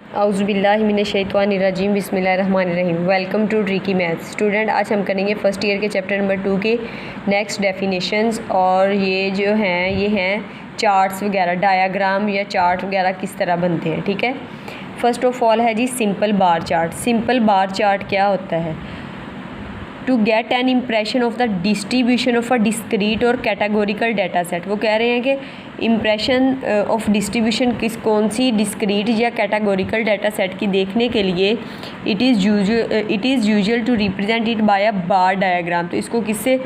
औज़ुबिल्लाहिमिनश्शैतानिर्रजीम बिस्मिल्लाहिर्रहमानिर्रहीम। Welcome to tricky maths. Student, आज हम करेंगे फ़र्स्ट ईयर के चैप्टर नंबर 2 के नेक्स्ट डेफिनेशंस। और ये जो हैं ये हैं चार्ट्स वगैरह, डायाग्राम या चार्ट वगैरह किस तरह बनते हैं। ठीक है, फ़र्स्ट ऑफ ऑल है जी simple bar chart. Simple bar chart क्या होता है? To get an impression of the distribution of a discrete और कैटेगोरिकल डाटा सेट। वो कह रहे हैं कि इम्प्रेशन ऑफ डिस्ट्रीब्यूशन कौन सी डिस्क्रीट या कैटेगोरिकल डाटा सेट की देखने के लिए it is usual to represent it by a bar diagram. तो इसको किससे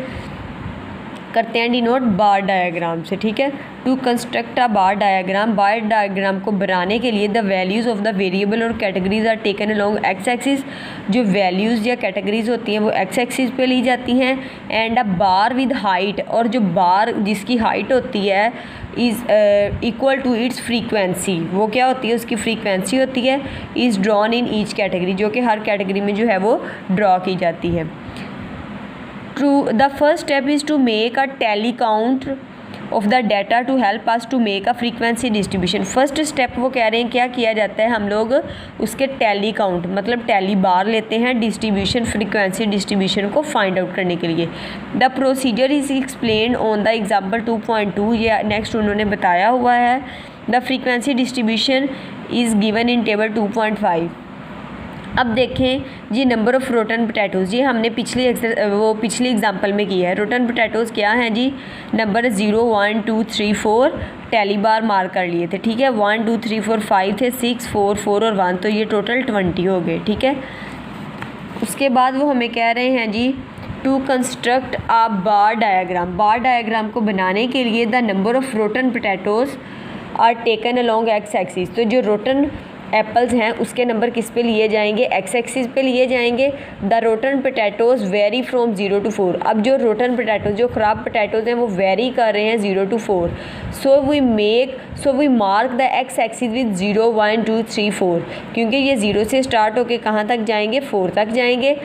करते हैं डिनोट? बार डायग्राम से। ठीक है, to construct a bar diagram को बनाने के लिए the values of the variable और categories are taken along x axis. जो वैल्यूज़ या कैटेगरीज होती हैं वो एक्स एक्सिस पे ली जाती हैं। And a bar with height, और जो बार जिसकी हाइट होती है is equal to its frequency. वो क्या होती है? उसकी फ्रीक्वेंसी होती है। Is drawn in each category, जो कि हर कैटेगरी में जो है वो ड्रॉ की जाती है। The first step is to make a tally count of the data to help us to make a frequency distribution। First step वो कह रहे हैं क्या किया जाता है, हम लोग उसके टैली काउंट मतलब टैली बार लेते हैं डिस्ट्रीब्यूशन फ्रीक्वेंसी डिस्ट्रीब्यूशन को फाइंड आउट करने के लिए। The procedure is explain on the example 2.2। ये नेक्स्ट उन्होंने बताया हुआ है। The frequency distribution is given in table 2.5। अब देखें जी, नंबर ऑफ़ रोटन पोटैटोज़, ये हमने पिछली एग्जांपल में किया है। रोटन पोटैटोज़ क्या हैं जी? नंबर 0 1 2 3 4 टैली बार मार्क कर लिए थे। ठीक है, 1 2 3 4 5 थे, 6 4 4 और 1, तो ये टोटल 20 हो गए। ठीक है, उसके बाद वो हमें कह रहे हैं जी to construct a bar diagram. Bar diagram को बनाने के लिए the number of rotten potatoes are taken along x axis. तो जो रोटन एप्पल्स हैं उसके नंबर किस पे लिए जाएंगे? एक्स एक्सिस पे लिए जाएंगे। The rotten potatoes very from 0 to 4। अब जो रोटन पोटैटोज़, जो ख़राब पोटैटोज़ हैं वो वेरी कर रहे हैं 0 to 4। So we mark the X axis with 0 1 2 3 4, क्योंकि ये 0 से स्टार्ट होकर कहाँ तक जाएंगे? 4 तक जाएंगे।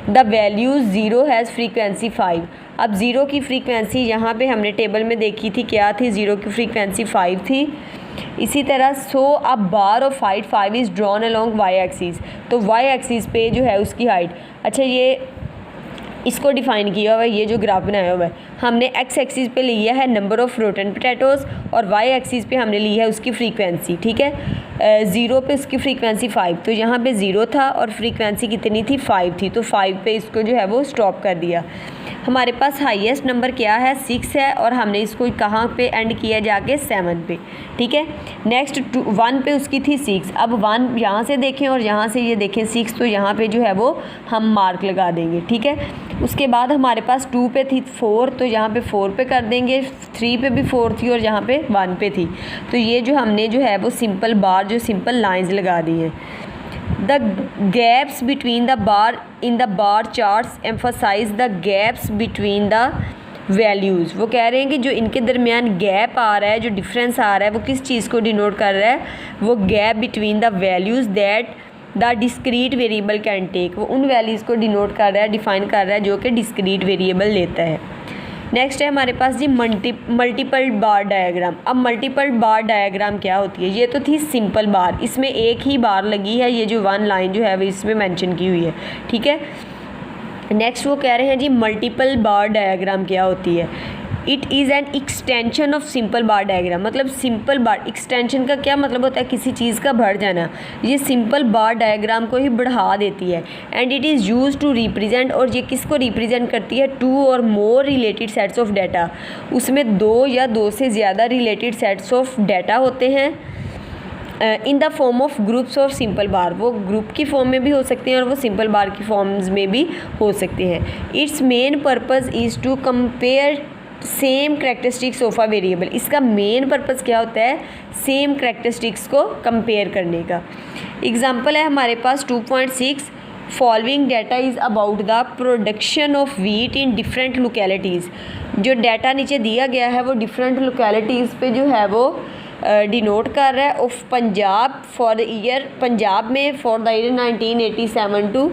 The values 0 has frequency 5। अब 0 की फ्रीक्वेंसी यहाँ पे हमने टेबल में देखी थी, क्या थी? 0 की फ्रीक्वेंसी 5 थी। इसी तरह अब bar of height 5 is drawn along Y axis. तो वाई एक्सिस पे जो है उसकी हाइट, अच्छा ये इसको डिफ़ाइन किया हुआ है, ये जो ग्राफ बनाया हुआ है हमने एक्स एक्सिस पे लिया है नंबर ऑफ़ रोटन पोटैटोज़ और वाई एक्सिस पे हमने ली है उसकी फ्रीक्वेंसी। ठीक है, 0 पे उसकी फ्रीक्वेंसी 5, तो यहाँ पे 0 था और फ्रीक्वेंसी कितनी थी? 5 थी, तो 5 पे इसको जो है वो स्टॉप कर दिया। हमारे पास हाईएस्ट नंबर क्या है? 6 है, और हमने इसको कहाँ पे एंड किया? जाके 7 पे। ठीक है, नेक्स्ट 1 पे उसकी थी 6। अब 1 यहाँ से देखें और यहाँ से ये देखें 6, तो यहाँ पे जो है वो हम मार्क लगा देंगे। ठीक है, उसके बाद हमारे पास 2 पे थी 4, तो यहाँ पे 4 पे कर देंगे। 3 पे भी 4 थी और यहाँ पे 1 पे थी, तो ये जो हमने जो है वो सिंपल बार, जो सिंपल लाइंस लगा दी हैं। The gaps between the bar in the bar charts emphasize the gaps between the values। वो कह रहे हैं कि जो इनके दरमियान गैप आ रहा है, जो डिफरेंस आ रहा है, वो किस चीज़ को डिनोट कर रहा है? वो gap between the values that the discrete variable can take. वो उन वैल्यूज़ को डिनोट कर रहा है, डिफ़ाइन कर रहा है जो कि डिस्क्रीट वेरिएबल लेता है। नेक्स्ट है हमारे पास जी मल्टीपल बार डायग्राम। अब मल्टीपल बार डायग्राम क्या होती है? ये तो थी सिंपल बार, इसमें एक ही बार लगी है, ये जो 1 लाइन जो है वो इसमें मेंशन की हुई है। ठीक है, नेक्स्ट वो कह रहे हैं जी मल्टीपल बार डायग्राम क्या होती है? It is an extension of simple bar diagram. मतलब सिंपल बार, एक्सटेंशन का क्या मतलब होता है? किसी चीज़ का बढ़ जाना। ये सिंपल बार डायग्राम को ही बढ़ा देती है। And it is use to represent, और ये किसको रिप्रेजेंट करती है? 2 और more related sets of data. उसमें 2 या 2 से ज़्यादा रिलेटेड सेट्स ऑफ डाटा होते हैं in the form of groups और सिंपल बार। वो ग्रुप की फॉर्म में भी हो सकते हैं और वो सिंपल बार की फॉर्म्स में भी हो सकते हैं। Its main purpose is to compare same characteristics of a variable. इसका मेन पर्पज़ क्या होता है? सेम करेक्टरिस्टिक्स को कंपेयर करने का। एग्जांपल है हमारे पास 2.6 following data is about the production of wheat in different localities. जो डाटा नीचे दिया गया है वो डिफरेंट लोकेलिटीज़ पे जो है वो डिनोट कर रहा है। Of Punjab for the year, Punjab में for the year 1987 to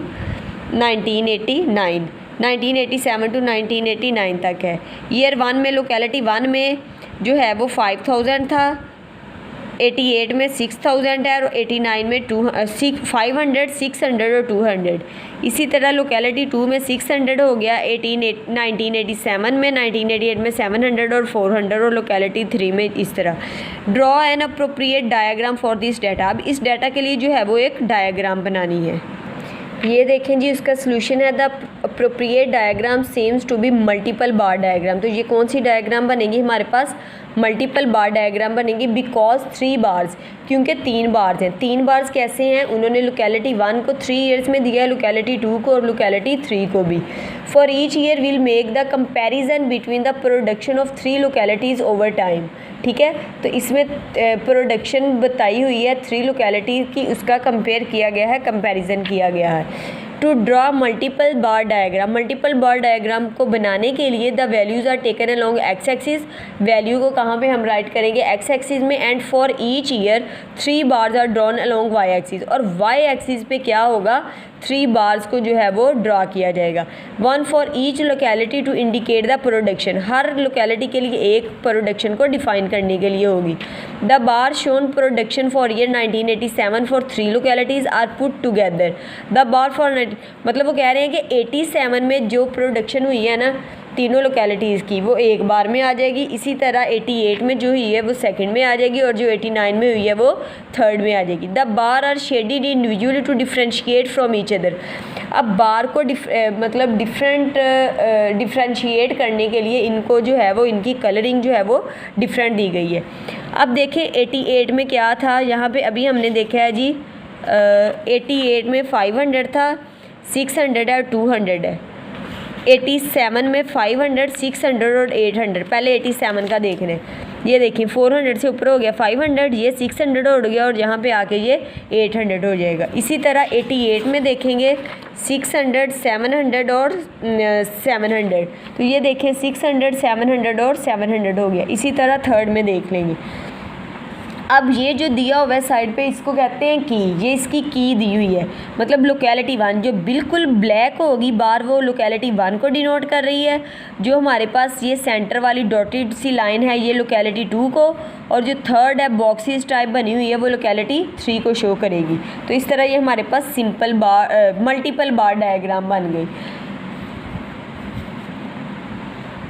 1989, 1987 to 1989 तक है। ईयर 1 में लोकेलिटी 1 में जो है वो 5000 था, 88 में 6000 है और 89 में 500, 600 और 200। इसी तरह लोकेलिटी 2 में 600 हो गया, 1987 में, 1988 में 700 और 400 और लोकेलिटी 3 में इस तरह। Draw an appropriate diagram for this data. अब इस डाटा के लिए जो है वो एक डायग्राम बनानी है। ये देखें जी, उसका सोल्यूशन है the appropriate diagram seems to be multiple bar diagram. तो ये कौन सी डायग्राम बनेगी हमारे पास? मल्टीपल बार डायग्राम बनेगी, बिकॉज 3 बार्स, क्योंकि 3 बार्स हैं। 3 बार्स कैसे हैं? उन्होंने लोकेलिटी 1 को 3 ईयर्स में दिया है, लोकेलिटी 2 को और लोकेलिटी 3 को भी। For each year will make the comparison between the production of 3 localities over time. ठीक है, तो इसमें प्रोडक्शन बताई हुई है 3 लोकेलिटी की, उसका कंपेयर किया गया है, कंपैरिजन किया गया है। To draw multiple bar diagram, multiple bar diagram को बनाने के लिए the values are taken along x axis. Value को कहाँ पे हम राइट करेंगे? एक्स एक्सिस में। And for each year 3 bars are drawn along Y axis. और वाई एक्सिस पे क्या होगा? 3 बार्स को जो है वो ड्रा किया जाएगा। 1 for each locality to indicate the production. हर लोकेलिटी के लिए एक प्रोडक्शन को डिफाइन करने के लिए होगी। The bar shown production for year 1987 for 3 localities are put together. The bar for, मतलब वो कह रहे हैं कि 87 में जो प्रोडक्शन हुई है ना तीनों लोकेलिटीज़ की, वो एक बार में आ जाएगी। इसी तरह 88 में जो हुई है वो सेकंड में आ जाएगी, और जो 89 में हुई है वो थर्ड में आ जाएगी। The bar are shaded individually to differentiate from each other. अब बार को मतलब डिफ्रेंशिएट करने के लिए इनको जो है वो, इनकी कलरिंग जो है वो डिफरेंट दी गई है। अब देखें 88 में क्या था, यहाँ पे अभी हमने देखा है जी 88 में 500 था, 600 है और 200 है। 87 में 500, 600 और 800। पहले 87 का देख रहे हैं, ये देखिए 400 से ऊपर हो गया 500, ये 600 हो गया और यहाँ पे आके ये 800 हो जाएगा। इसी तरह 88 में देखेंगे 600, 700 और 700। तो ये देखें 600, 700 और 700 हो गया। इसी तरह थर्ड में देख लेंगे। अब ये जो दिया हुआ है साइड पे, इसको कहते हैं की। ये इसकी की दी हुई है, मतलब लोकेलिटी 1 जो बिल्कुल ब्लैक होगी बार, वो लोकेलिटी 1 को डिनोट कर रही है। जो हमारे पास ये सेंटर वाली डॉटेड सी लाइन है, ये लोकेलिटी 2 को, और जो थर्ड है बॉक्सेस टाइप बनी हुई है वो लोकेलिटी 3 को शो करेगी। तो इस तरह ये हमारे पास सिंपल बार मल्टीपल बार डायग्राम बन गई।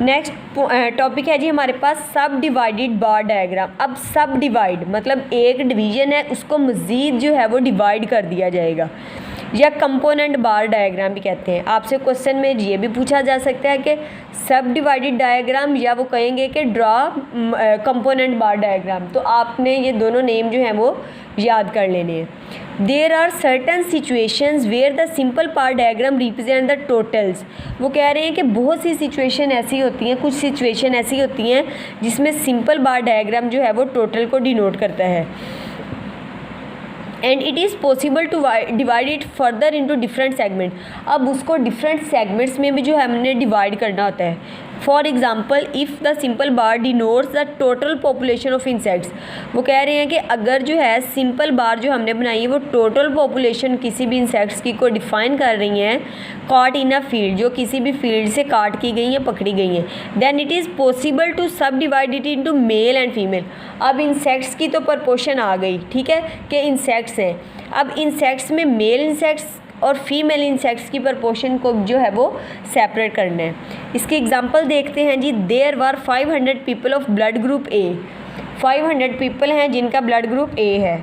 नेक्स्ट टॉपिक है जी हमारे पास सब डिवाइडेड बार डायग्राम। अब सब डिवाइड मतलब एक डिवीजन है, उसको मज़ीद जो है वो डिवाइड कर दिया जाएगा, या कंपोनेंट बार डायग्राम भी कहते हैं। आपसे क्वेश्चन में ये भी पूछा जा सकता है कि सब डिवाइडेड डायग्राम, या वो कहेंगे कि ड्रॉ कंपोनेंट बार डायग्राम। तो आपने ये दोनों नेम जो हैं वो याद कर लेने हैं। There are certain situations where the simple bar diagram represent the totals. वो कह रहे हैं कि बहुत सी सिचुएशन ऐसी होती हैं, कुछ सिचुएशन ऐसी होती हैं जिसमें सिंपल बार डायग्राम जो है वो टोटल को डिनोट करता है। And it is possible to divide it further into different segment. अब उसको डिफरेंट सेगमेंट्स में भी जो है हमने डिवाइड करना होता है। For example if the simple bar denotes the total population of insects. वो कह रहे हैं कि अगर जो है सिंपल बार जो हमने बनाई है वो टोटल पॉपुलेशन किसी भी इंसेक्ट्स की को डिफाइन कर रही हैं, कॉट इन अ फील्ड, जो किसी भी फील्ड से काट की गई हैं, पकड़ी गई हैं, then it is possible to subdivide it into male and female. अब इंसेक्ट्स की तो प्रपोर्शन आ गई, ठीक है, कि इंसेक्ट्स हैं। अब इंसेक्ट्स में मेल इंसेक्ट्स और फीमेल इंसेक्ट्स की प्रपोर्शन को जो है वो सेपरेट करना है। इसकी एग्जांपल देखते हैं जी। There were 500 people of blood group A. 500 people हैं जिनका ब्लड ग्रुप ए है।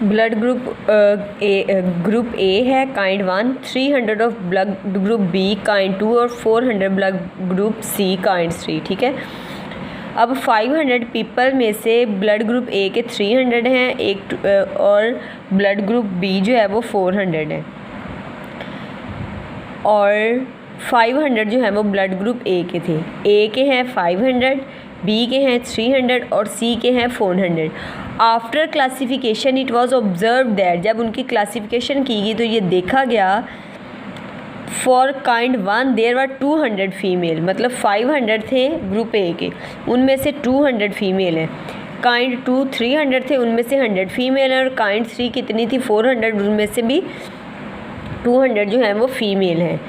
ब्लड ग्रुप ए है kind 1, 300 of blood group be kind 2 और 400 ब्लड ग्रुप सी काइंड 3। ठीक है, अब 500 पीपल में से ब्लड ग्रुप ए के 300 हैं, और ब्लड ग्रुप बी जो है वो 400 है, और 500 जो है वो ब्लड ग्रुप ए के थे। ए के हैं 500, बी के हैं 300 और सी के हैं 400। After classification it was observe that, जब उनकी क्लासिफिकेशन की गई तो ये देखा गया for kind 1 there were 200 female, मतलब 500 थे ग्रुप ए के, उनमें से 200 फीमेल हैं। काइंड 2 300 थे, उनमें से 100 फीमेल हैं, और काइंड 3 कितनी थी 400, उनमें से भी 200 जो हैं वो फीमेल हैं।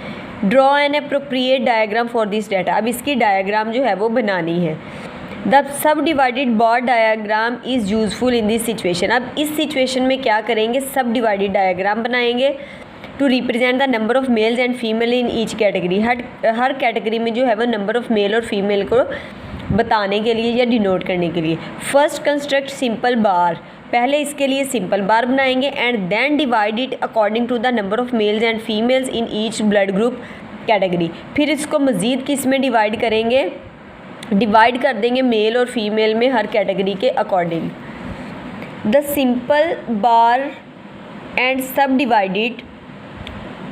Draw an appropriate diagram for this data. अब इसकी डायग्राम जो है वो बनानी है। The sub divided bar diagram is useful in this situation. अब इस सिचुएशन में क्या करेंगे, सब डिवाइडेड डायाग्राम बनाएंगे to represent the number of males and female in each category. हर कैटेगरी में जो है वो नंबर ऑफ मेल और फीमेल को बताने के लिए या डिनोट करने के लिए। फर्स्ट कंस्ट्रक्ट सिंपल बार, पहले इसके लिए सिंपल बार बनाएंगे and then divide it according to the number of males and females in each blood group category. फिर इसको मज़ीद किस में डिवाइड करेंगे, डिवाइड कर देंगे मेल और फीमेल में हर कैटेगरी के according. The simple bar and subdivided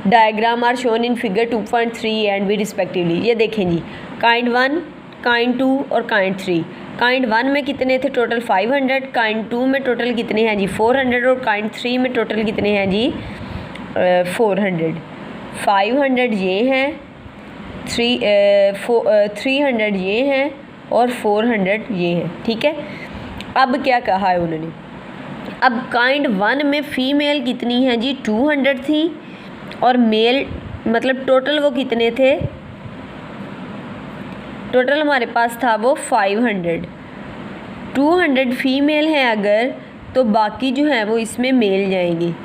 diagram are shown in figure 2.3 and B respectively. ये देखें जी, काइंड 1, काइंड 2 और काइंड 3। काइंड 1 में कितने थे टोटल 500, काइंड 2 में टोटल कितने हैं जी 400 और काइंड 3 में टोटल कितने हैं जी 400। 500 ये हैं, 300 ये हैं और 400 ये हैं, ठीक है। अब क्या कहा है उन्होंने, अब काइंड 1 में फ़ीमेल कितनी हैं जी 200 थी और मेल मतलब टोटल वो कितने थे, टोटल हमारे पास था वो 500। 200 फीमेल हैं अगर, तो बाकी जो है वो इसमें मेल जाएंगी।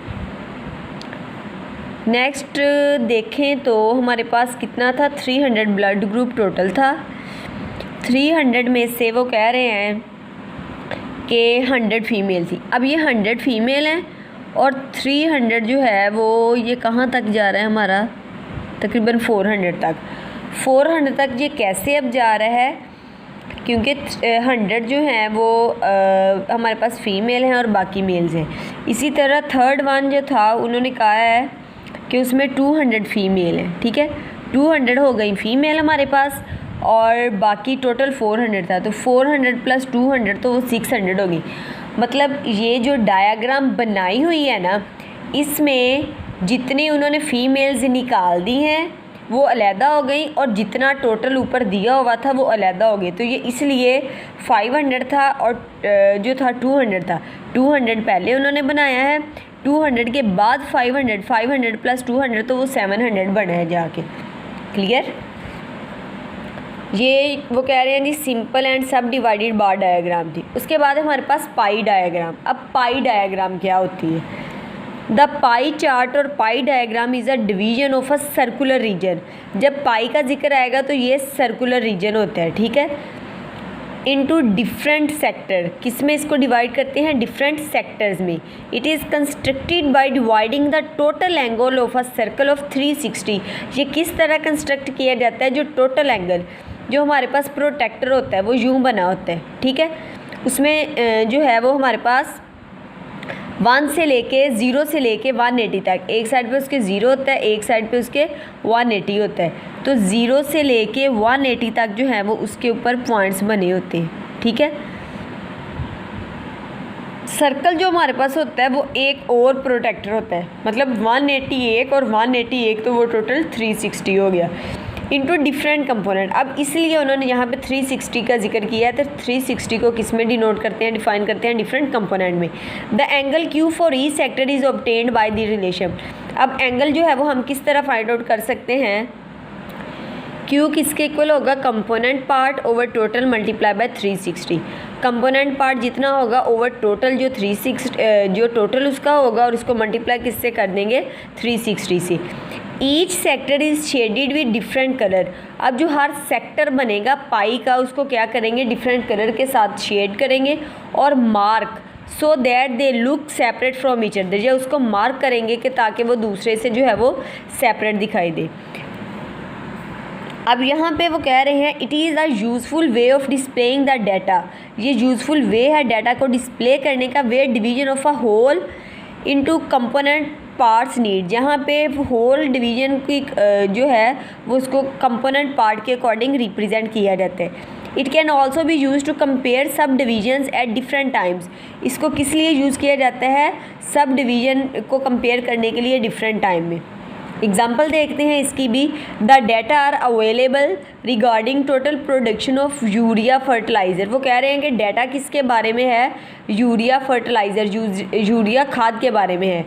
नेक्स्ट देखें तो हमारे पास कितना था 300 ब्लड ग्रुप टोटल था। 300 में से वो कह रहे हैं कि 100 फीमेल थी। अब ये 100 फीमेल हैं और 300 जो है वो ये कहाँ तक जा रहा है हमारा, तकरीबन 400 तक। 400 तक ये कैसे अब जा रहा है, क्योंकि 100 जो हैं वो हमारे पास फ़ीमेल हैं और बाकी मेल्स हैं। इसी तरह थर्ड वन जो था उन्होंने कहा है कि उसमें 200 फ़ीमेल हैं, ठीक है। 200 हो गई फ़ीमेल हमारे पास और बाकी टोटल 400 था, तो 400 प्लस 200 तो वो 600 होगी। मतलब ये जो डायाग्राम बनाई हुई है ना, इसमें जितनी उन्होंने फ़ीमेल्स निकाल दी हैं वो अलहदा हो गई और जितना टोटल ऊपर दिया हुआ था वो अलहदा हो गई। तो ये इसलिए 500 था और जो था 200 था। 200 पहले उन्होंने बनाया है, 200 के बाद 500 प्लस 200 तो वो 700 बना है जाके। क्लियर। ये वो कह रहे हैं जी सिंपल एंड सब डिवाइडेड बार डायग्राम थी। उसके बाद हमारे पास पाई डायग्राम। अब पाई डायग्राम क्या होती है, द पाई चार्ट और पाई diagram is a division of a circular region. जब पाई का जिक्र आएगा तो ये सर्कुलर रीजन होता है, ठीक है। इनटू डिफरेंट सेक्टर, किस में इसको डिवाइड करते हैं, डिफरेंट सेक्टर्स में। It is constructed by dividing the total angle of a circle of 360। ये किस तरह कंस्ट्रक्ट किया जाता है, जो टोटल एंगल जो हमारे पास प्रोटेक्टर होता है वो यूँ बना होता है, ठीक है। उसमें जो है वो हमारे पास 1 से लेके 0 से लेके 180 तक, एक साइड पे उसके 0 होता है, एक साइड पे उसके 180 होता है। तो 0 से लेके 180 तक जो है वो उसके ऊपर पॉइंट्स बने होते हैं, ठीक है। सर्कल जो हमारे पास होता है वो एक और प्रोटेक्टर होता है, मतलब 181 और 181 तो वो टोटल 360 हो गया। Into different component. अब इसलिए उन्होंने यहाँ पे 360 का जिक्र किया है, तो 360 को किस में डिनोट करते हैं, डिफाइन करते हैं डिफरेंट कंपोनेंट में। The angle Q for each sector is obtained by the relation. अब एंगल जो है वो हम किस तरह फाइंड आउट कर सकते हैं, क्यू किसके इक्वल होगा, component part over total multiply by 360। Component part जितना होगा ओवर टोटल जो 360 जो टोटल उसका होगा और उसको मल्टीप्लाई किससे कर देंगे 360 से। Each sector is shaded with different colour. अब जो हर सेक्टर बनेगा पाई का उसको क्या करेंगे, डिफरेंट कलर के साथ शेड करेंगे और mark so that they look separate from each other. या उसको मार्क करेंगे कि ताकि वो दूसरे से जो है वो सेपरेट दिखाई दे। अब यहाँ पे वो कह रहे हैं it is a useful way of displaying the data. ये यूज़फुल वे है डाटा को डिस्प्ले करने का, way division of a whole into component parts need. जहाँ पे होल डिवीजन की जो है वो उसको कंपोनेंट पार्ट के अकॉर्डिंग रिप्रेजेंट किया जाता है। It can also be use to compare subdivisions at different times. इसको किस लिए यूज़ किया जाता है, सब डिवीजन को कंपेयर करने के लिए डिफरेंट टाइम में। एग्जाम्पल देखते हैं इसकी भी। The data are available regarding total production of urea fertilizer. वो कह रहे हैं कि डाटा किसके बारे में है, यूरिया फर्टिलाइज़र, यूरिया खाद के बारे में है।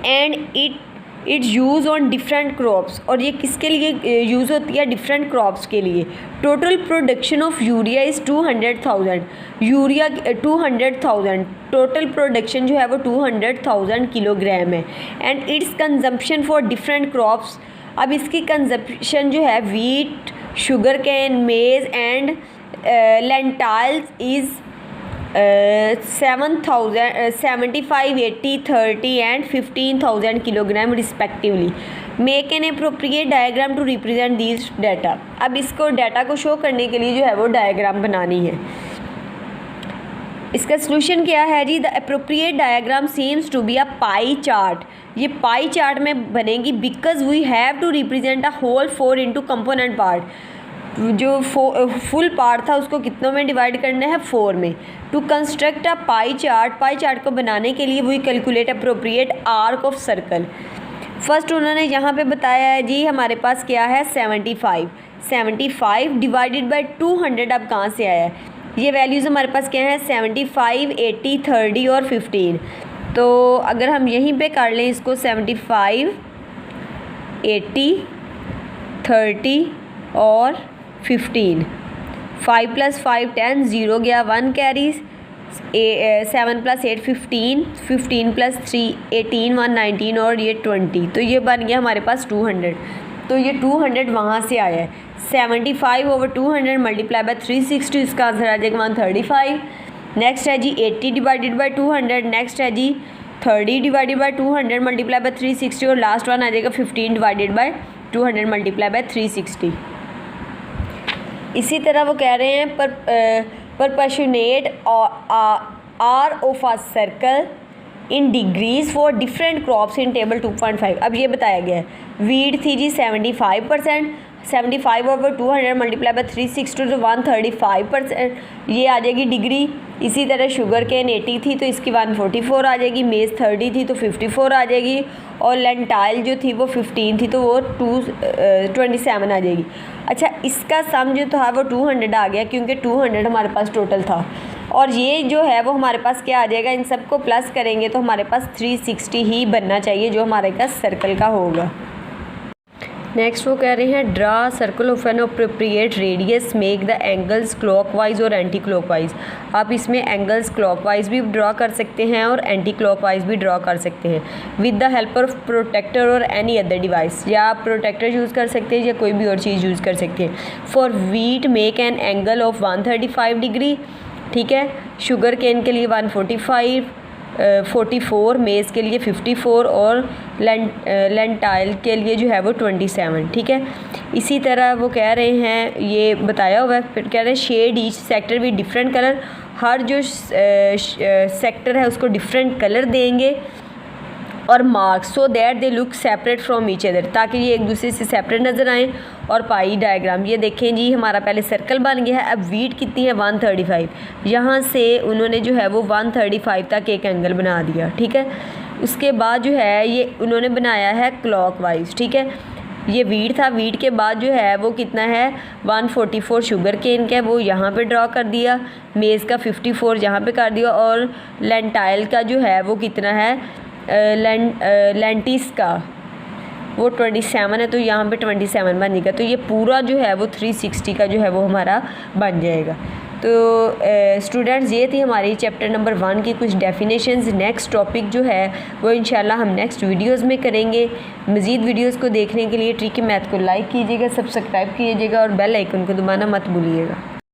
And it it's use on different crops, और ये किसके लिए यूज़ होती है? डिफरेंट क्रॉप्स के लिए। Total production of urea is 200,000, urea 200,000, total production जो है वो 200,000 किलोग्राम है। And its consumption for different crops, अब इसकी कंजप्शन जो है wheat, sugar cane, maize and lentils is 75, 80, 30 and 15,000 kilogram respectively. Make an appropriate diagram to represent these data. अब इसको डाटा को शो करने के लिए जो है वो डायग्राम बनानी है। इसका सोल्यूशन क्या है जी? The appropriate diagram seems to be a pie chart. ये पाई चार्ट में बनेगी because we have to represent a whole 4 into component part. जो फुल पार्ट था उसको कितनों में डिवाइड करना है? 4 में। To construct a pie chart को बनाने के लिए we calculate appropriate arc of circle. First उन्होंने यहाँ पे बताया है जी हमारे पास क्या है? 75 डिवाइडेड बाई 200। अब कहाँ से आया है? ये वैल्यूज़ हमारे पास क्या है? 75, 80, 30 और 15। तो अगर हम यहीं पे कर लें इसको 75, 80, 30 और 15, 5 + 5 10, 0 गया, 1 कैरीज, 7 + 8 15, 15 + 3 18, 1 19 और ये 20। तो ये बन गया हमारे पास 200। तो ये 200 वहाँ से आया है। 75/200 मल्टीप्लाई बाय 360, इसका आंसर आ जाएगा 135। नेक्स्ट है जी 80 डिवाइडेड बाई 200। नेक्स्ट है जी 30 डिवाइडेड बाई 200 मल्टीप्लाई बाय 360 और लास्ट वन आ जाएगा 15 डिवाइडेड बाई 200 मल्टीप्लाई बाय 360। इसी तरह वो कह रहे हैं perpetuate are of a circle in degrees for different crops in table 2.5। अब ये बताया गया है वीट थी जी 75%, 75/200 मल्टीप्लाई बाय 360 तो 135%, ये आ जाएगी डिग्री। इसी तरह शुगर केन 80 थी तो इसकी 144 आ जाएगी, मेज़ 30 थी तो 54 आ जाएगी, और लेंटाइल जो थी वो 15 थी तो वो 27 आ जाएगी। अच्छा, इसका सम जो था वो 200 आ गया क्योंकि 200 हमारे पास टोटल था, और ये जो है वो हमारे पास क्या आ जाएगा? इन सबको प्लस करेंगे तो हमारे पास 360 ही बनना चाहिए जो हमारे पास सर्कल का होगा। नेक्स्ट वो कह रहे हैं draw circle of an appropriate radius, make the angles clockwise और एंटी क्लॉकवाइज। आप इसमें एंगल्स क्लॉकवाइज भी ड्रा कर सकते हैं और एंटी क्लॉकवाइज भी ड्रा कर सकते हैं with the help of protector और एनी अदर डिवाइस। या आप प्रोटेक्टर यूज़ कर सकते हैं या कोई भी और चीज़ यूज़ कर सकते हैं। For wheat make an angle of 135 degree, ठीक है। शुगर केन के लिए 145, 44, मेज़ के लिए 54 और लेंटाइल के लिए जो है वो 27, ठीक है। इसी तरह वो कह रहे हैं ये बताया हुआ है, फिर कह रहे हैं shade each sector with different colour. हर जो सेक्टर है उसको डिफरेंट कलर देंगे और marks so that they look separate from each other, ताकि ये एक दूसरे से सेपरेट नज़र आएँ। और पाई डायग्राम ये देखें जी हमारा पहले सर्कल बन गया है। अब वीट कितनी है? 135। यहाँ से उन्होंने जो है वो 135 तक एक एंगल बना दिया, ठीक है। उसके बाद जो है ये उन्होंने बनाया है क्लॉकवाइज, ठीक है। ये वीट था, वीट के बाद जो है वो कितना है? 144 शुगर केन का वो यहाँ पे ड्रॉ कर दिया, मेज़ का 54 यहाँ पे कर दिया, और लेंटाइल का जो है वो कितना है? लेंटिस का वो 27 है तो यहाँ पे 27 बनेगा। तो ये पूरा जो है वो 360 का जो है वो हमारा बन जाएगा। तो स्टूडेंट्स ये थी हमारी चैप्टर नंबर 1 की कुछ डेफिनेशंस। नेक्स्ट टॉपिक जो है वो इंशाल्लाह हम नेक्स्ट वीडियोस में करेंगे। मज़ीद वीडियोस को देखने के लिए ट्रिकी मैथ को लाइक कीजिएगा, सब्सक्राइब कीजिएगा और बेल आइकन को दबाना मत भूलिएगा।